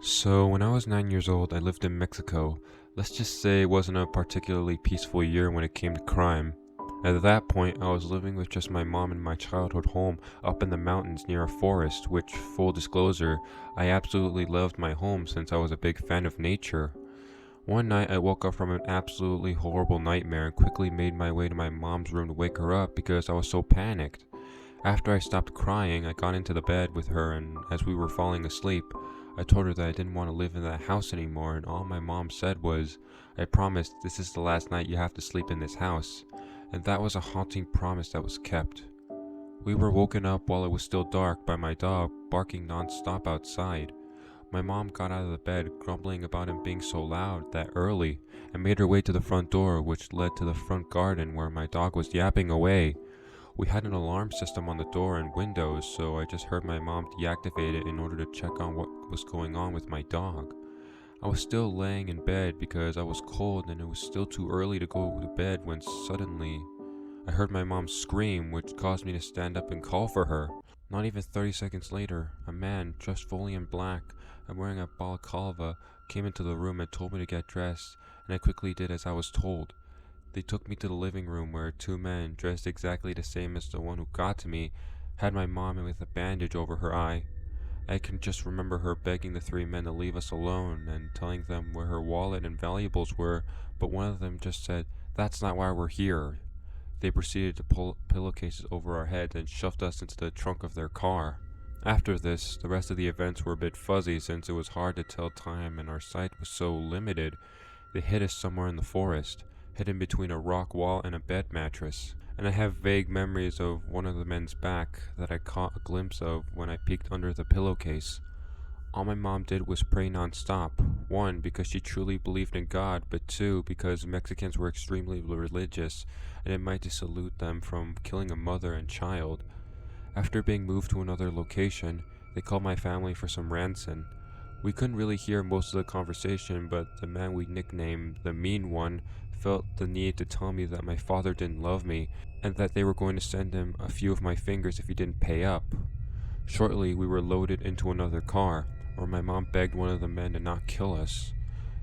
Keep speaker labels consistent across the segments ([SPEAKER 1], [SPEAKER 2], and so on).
[SPEAKER 1] So, when I was 9 years old, I lived in Mexico. Let's just say it wasn't a particularly peaceful year when it came to crime. At that point, I was living with just my mom in my childhood home up in the mountains near a forest, which, full disclosure, I absolutely loved my home since I was a big fan of nature. One night, I woke up from an absolutely horrible nightmare and quickly made my way to my mom's room to wake her up because I was so panicked. After I stopped crying, I got into the bed with her, and as we were falling asleep, I told her that I didn't want to live in that house anymore, and all my mom said was, "I promise this is the last night you have to sleep in this house." And that was a haunting promise that was kept. We were woken up while it was still dark by my dog barking non-stop outside. My mom got out of the bed, grumbling about him being so loud that early, and made her way to the front door, which led to the front garden where my dog was yapping away. We had an alarm system on the door and windows, so I just heard my mom deactivate it in order to check on what was going on with my dog. I was still laying in bed because I was cold and it was still too early to go to bed when suddenly I heard my mom scream, which caused me to stand up and call for her. Not even 30 seconds later, a man dressed fully in black and wearing a balaclava came into the room and told me to get dressed, and I quickly did as I was told. They took me to the living room where two men, dressed exactly the same as the one who got to me, had my mom with a bandage over her eye. I can just remember her begging the three men to leave us alone and telling them where her wallet and valuables were, but one of them just said, "That's not why we're here." They proceeded to pull pillowcases over our heads and shoved us into the trunk of their car. After this, the rest of the events were a bit fuzzy since it was hard to tell time and our sight was so limited. They hid us somewhere in the forest, hidden between a rock wall and a bed mattress, and I have vague memories of one of the men's back that I caught a glimpse of when I peeked under the pillowcase. All my mom did was pray non-stop, one, because she truly believed in God, but two, because Mexicans were extremely religious, and it might dissuade them from killing a mother and child. After being moved to another location, they called my family for some ransom. We couldn't really hear most of the conversation, but the man we nicknamed the Mean One felt the need to tell me that my father didn't love me and that they were going to send him a few of my fingers if he didn't pay up. Shortly, we were loaded into another car, where my mom begged one of the men to not kill us.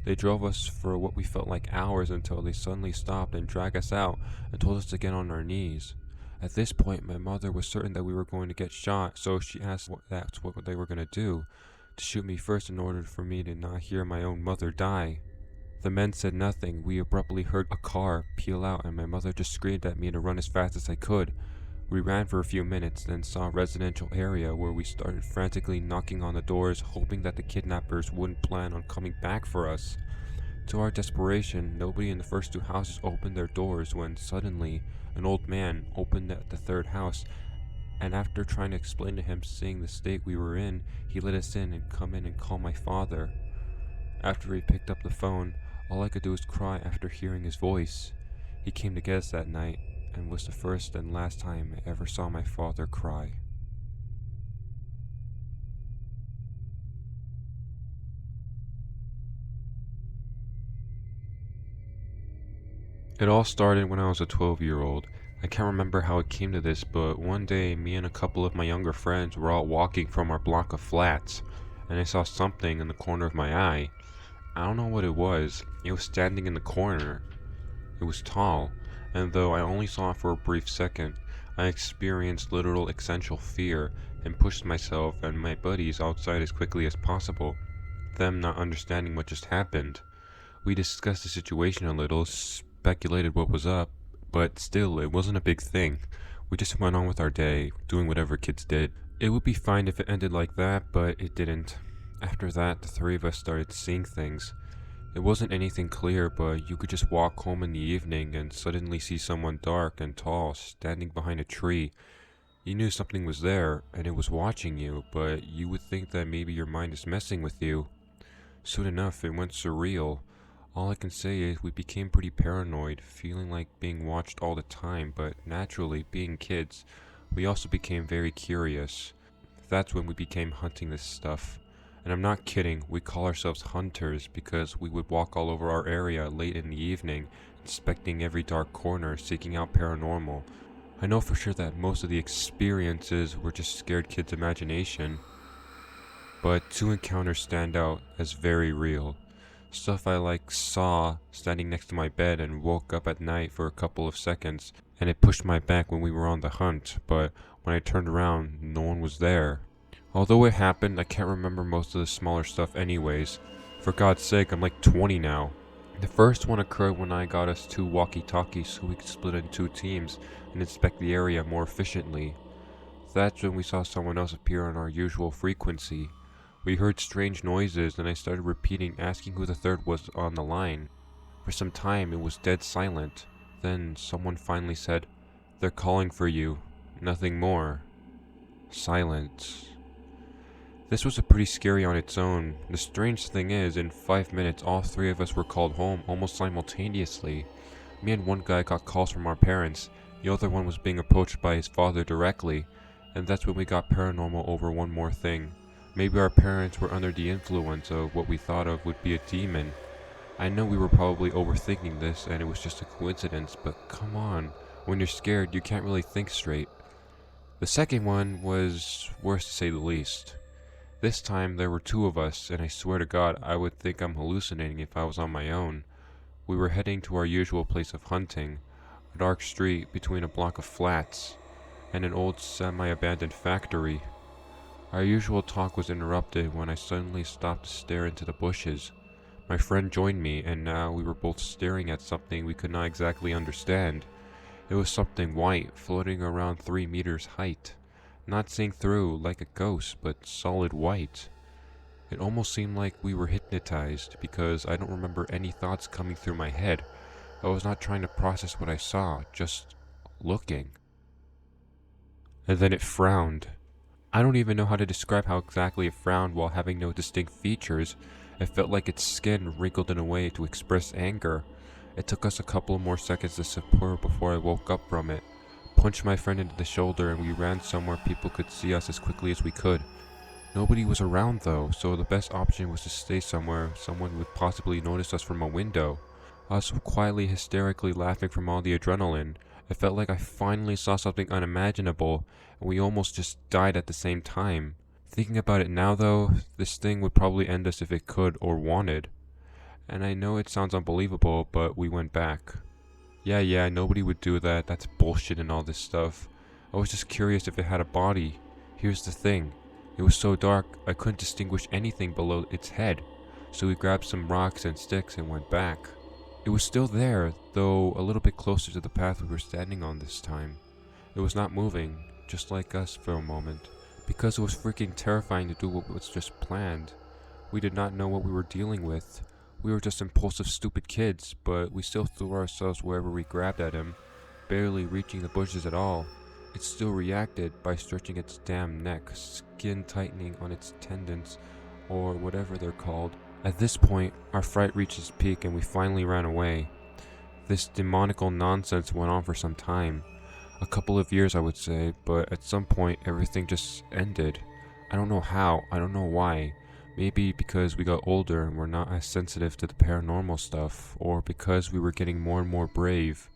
[SPEAKER 1] They drove us for what we felt like hours until they suddenly stopped and dragged us out and told us to get on our knees. At this point, my mother was certain that we were going to get shot, so she asked that's what they were going to do, to shoot me first in order for me to not hear my own mother die. The men said nothing. We abruptly heard a car peel out and my mother just screamed at me to run as fast as I could. We ran for a few minutes, then saw a residential area where we started frantically knocking on the doors, hoping that the kidnappers wouldn't plan on coming back for us. To our desperation, nobody in the first two houses opened their doors when suddenly an old man opened at the third house, and after trying to explain to him seeing the state we were in, he let us in and come in and call my father. After he picked up the phone, all I could do was cry after hearing his voice. He came to get us that night, and was the first and last time I ever saw my father cry. It all started when I was a 12-year-old. I can't remember how it came to this, but one day me and a couple of my younger friends were out walking from our block of flats, and I saw something in the corner of my eye. I don't know what it was. It was standing in the corner. It was tall, and though I only saw it for a brief second, I experienced literal existential fear and pushed myself and my buddies outside as quickly as possible, them not understanding what just happened. We discussed the situation a little, speculated what was up, but still, it wasn't a big thing. We just went on with our day, doing whatever kids did. It would be fine if it ended like that, but it didn't. After that, the three of us started seeing things. It wasn't anything clear, but you could just walk home in the evening and suddenly see someone dark and tall standing behind a tree. You knew something was there, and it was watching you, but you would think that maybe your mind is messing with you. Soon enough, it went surreal. All I can say is we became pretty paranoid, feeling like being watched all the time, but naturally, being kids, we also became very curious. That's when we became hunting this stuff. And I'm not kidding, we call ourselves hunters because we would walk all over our area late in the evening, inspecting every dark corner, seeking out paranormal. I know for sure that most of the experiences were just scared kids' imagination. but two encounters stand out as very real. Stuff I saw standing next to my bed and woke up at night for a couple of seconds, and it pushed my back when we were on the hunt, but when I turned around, no one was there. Although it happened, I can't remember most of the smaller stuff anyways. For God's sake, I'm like 20 now. The first one occurred when I got us two walkie-talkies so we could split into two teams and inspect the area more efficiently. That's when we saw someone else appear on our usual frequency. We heard strange noises and I started repeating, asking who the third was on the line. For some time it was dead silent. Then someone finally said, "They're calling for you." Nothing more. Silence. This was pretty scary on its own. The strange thing is, in 5 minutes all three of us were called home almost simultaneously. Me and one guy got calls from our parents. The other one was being approached by his father directly. And that's when we got paranormal over one more thing. Maybe our parents were under the influence of what we thought of would be a demon. I know we were probably overthinking this and it was just a coincidence, but come on, when you're scared you can't really think straight. The second one was worse to say the least. This time there were two of us, and I swear to God I would think I'm hallucinating if I was on my own. We were heading to our usual place of hunting, a dark street between a block of flats and an old semi-abandoned factory. Our usual talk was interrupted when I suddenly stopped to stare into the bushes. My friend joined me, and now we were both staring at something we could not exactly understand. It was something white, floating around 3 meters height. Not seeing through like a ghost, but solid white. It almost seemed like we were hypnotized, because I don't remember any thoughts coming through my head. I was not trying to process what I saw, just looking. And then it frowned. I don't even know how to describe how exactly it frowned while having no distinct features. It felt like its skin wrinkled in a way to express anger. It took us a couple more seconds to support before I woke up from it, punched my friend into the shoulder, and we ran somewhere people could see us as quickly as we could. Nobody was around though, so the best option was to stay somewhere someone would possibly notice us from a window. I was quietly hysterically laughing from all the adrenaline. It felt like I finally saw something unimaginable, and we almost just died at the same time. Thinking about it now though, this thing would probably end us if it could or wanted. And I know it sounds unbelievable, but we went back. Yeah, nobody would do that, that's bullshit and all this stuff. I was just curious if it had a body. Here's the thing, it was so dark I couldn't distinguish anything below its head, so we grabbed some rocks and sticks and went back. It was still there, though a little bit closer to the path we were standing on this time. It was not moving, just like us for a moment, because it was freaking terrifying to do what was just planned. We did not know what we were dealing with. We were just impulsive, stupid kids, but we still threw ourselves wherever we grabbed at him, barely reaching the bushes at all. It still reacted by stretching its damn neck, skin tightening on its tendons, or whatever they're called. At this point, our fright reached its peak and we finally ran away. This demonical nonsense went on for some time. A couple of years I would say, but at some point everything just ended. I don't know how, I don't know why. Maybe because we got older and we're not as sensitive to the paranormal stuff, or because we were getting more and more brave,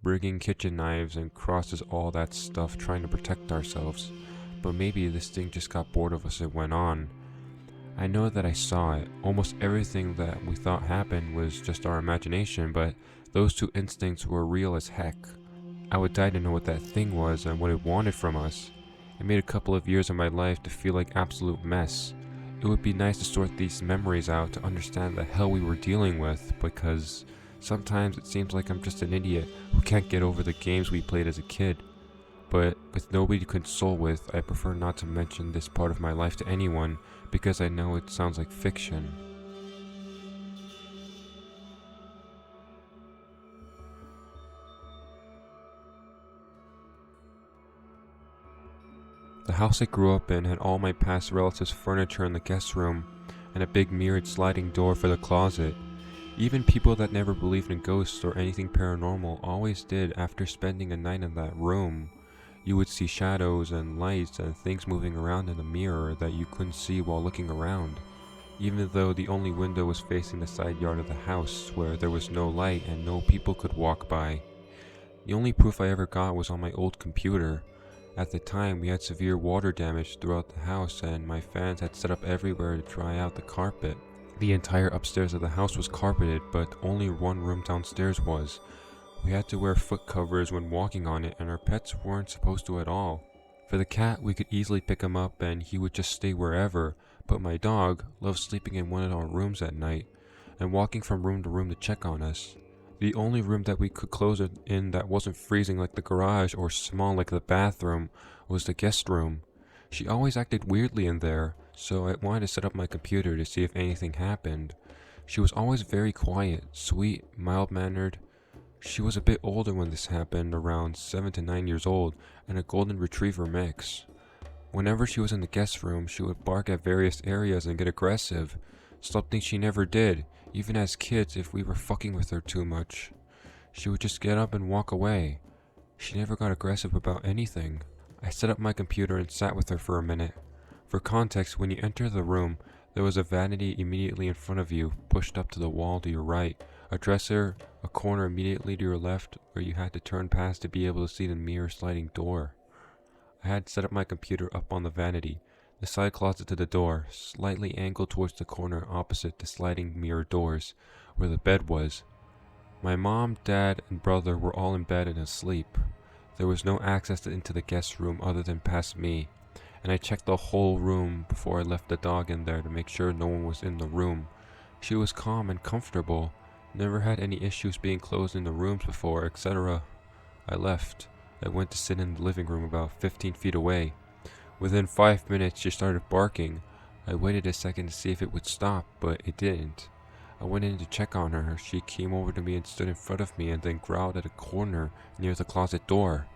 [SPEAKER 1] bringing kitchen knives and crosses, all that stuff, trying to protect ourselves. But maybe this thing just got bored of us and went on. I know that I saw it. Almost everything that we thought happened was just our imagination, but those two instincts were real as heck. I would die to know what that thing was and what it wanted from us. It made a couple of years of my life to feel like absolute mess. It would be nice to sort these memories out to understand the hell we were dealing with, because sometimes it seems like I'm just an idiot who can't get over the games we played as a kid. But with nobody to console with, I prefer not to mention this part of my life to anyone, because I know it sounds like fiction. The house I grew up in had all my past relatives' furniture in the guest room, and a big mirrored sliding door for the closet. Even people that never believed in ghosts or anything paranormal always did after spending a night in that room. You would see shadows and lights and things moving around in the mirror that you couldn't see while looking around, even though the only window was facing the side yard of the house where there was no light and no people could walk by. The only proof I ever got was on my old computer. At the time, we had severe water damage throughout the house, and my fans had set up everywhere to dry out the carpet. The entire upstairs of the house was carpeted, but only one room downstairs was. We had to wear foot covers when walking on it, and our pets weren't supposed to at all. For the cat, we could easily pick him up and he would just stay wherever, but my dog loved sleeping in one of our rooms at night and walking from room to room to check on us. The only room that we could close it in that wasn't freezing like the garage or small like the bathroom was the guest room. She always acted weirdly in there, so I wanted to set up my computer to see if anything happened. She was always very quiet, sweet, mild-mannered. She was a bit older when this happened, around 7 to 9 years old, and a golden retriever mix. Whenever she was in the guest room, she would bark at various areas and get aggressive, something she never did, even as kids if we were fucking with her too much. She would just get up and walk away. She never got aggressive about anything. I set up my computer and sat with her for a minute. For context, when you enter the room, there was a vanity immediately in front of you, pushed up to the wall to your right, a dresser, a corner immediately to your left where you had to turn past to be able to see the mirror sliding door. I had set up my computer up on the vanity, the side closet to the door, slightly angled towards the corner opposite the sliding mirror doors, where the bed was. My mom, dad, and brother were all in bed and asleep. There was no access into the guest room other than past me, and I checked the whole room before I left the dog in there to make sure no one was in the room. She was calm and comfortable, never had any issues being closed in the rooms before, etc. I left. I went to sit in the living room about 15 feet away. Within 5 minutes, she started barking. I waited a second to see if it would stop, but it didn't. I went in to check on her. She came over to me and stood in front of me and then growled at a corner near the closet door.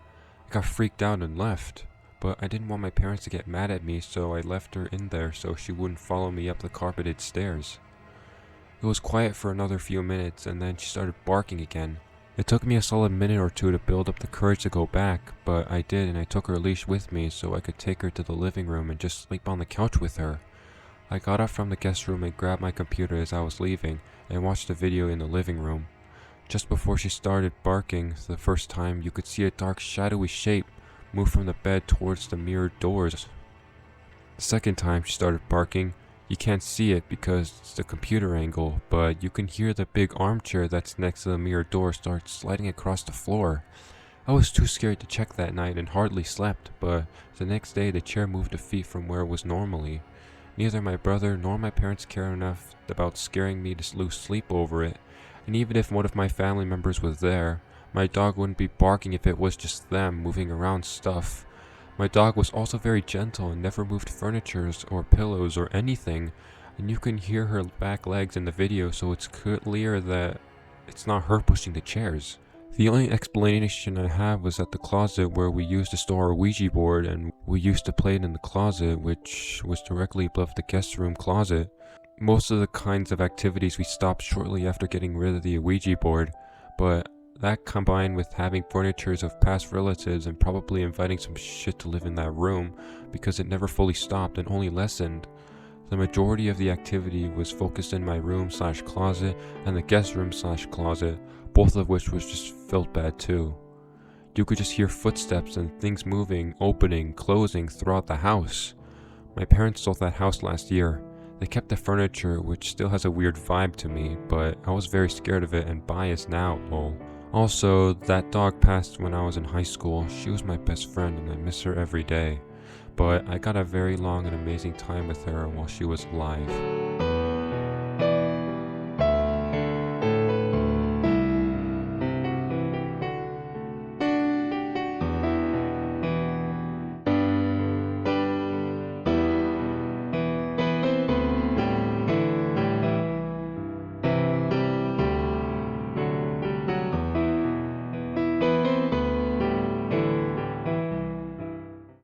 [SPEAKER 1] I got freaked out and left, but I didn't want my parents to get mad at me, so I left her in there so she wouldn't follow me up the carpeted stairs. It was quiet for another few minutes, and then she started barking again. It took me a solid minute or two to build up the courage to go back, but I did, and I took her leash with me so I could take her to the living room and just sleep on the couch with her. I got up from the guest room and grabbed my computer as I was leaving and watched a video in the living room. Just before she started barking the first time, you could see a dark shadowy shape move from the bed towards the mirrored doors. The second time she started barking, you can't see it because it's the computer angle, but you can hear the big armchair that's next to the mirror door start sliding across the floor. I was too scared to check that night and hardly slept, but the next day the chair moved a feet from where it was normally. Neither my brother nor my parents cared enough about scaring me to lose sleep over it, and even if one of my family members was there, my dog wouldn't be barking if it was just them moving around stuff. My dog was also very gentle and never moved furniture or pillows or anything, and you can hear her back legs in the video, so it's clear that it's not her pushing the chairs. The only explanation I have was at the closet where we used to store our Ouija board, and we used to play it in the closet, which was directly above the guest room closet. Most of the kinds of activities we stopped shortly after getting rid of the Ouija board, but that combined with having furnitures of past relatives and probably inviting some shit to live in that room because it never fully stopped and only lessened. The majority of the activity was focused in my room/closet and the guest room/closet, both of which was just felt bad too. You could just hear footsteps and things moving, opening, closing throughout the house. My parents sold that house last year. They kept the furniture, which still has a weird vibe to me, but I was very scared of it and biased now, lol. Also, that dog passed when I was in high school. She was my best friend and I miss her every day. But I got a very long and amazing time with her while she was alive.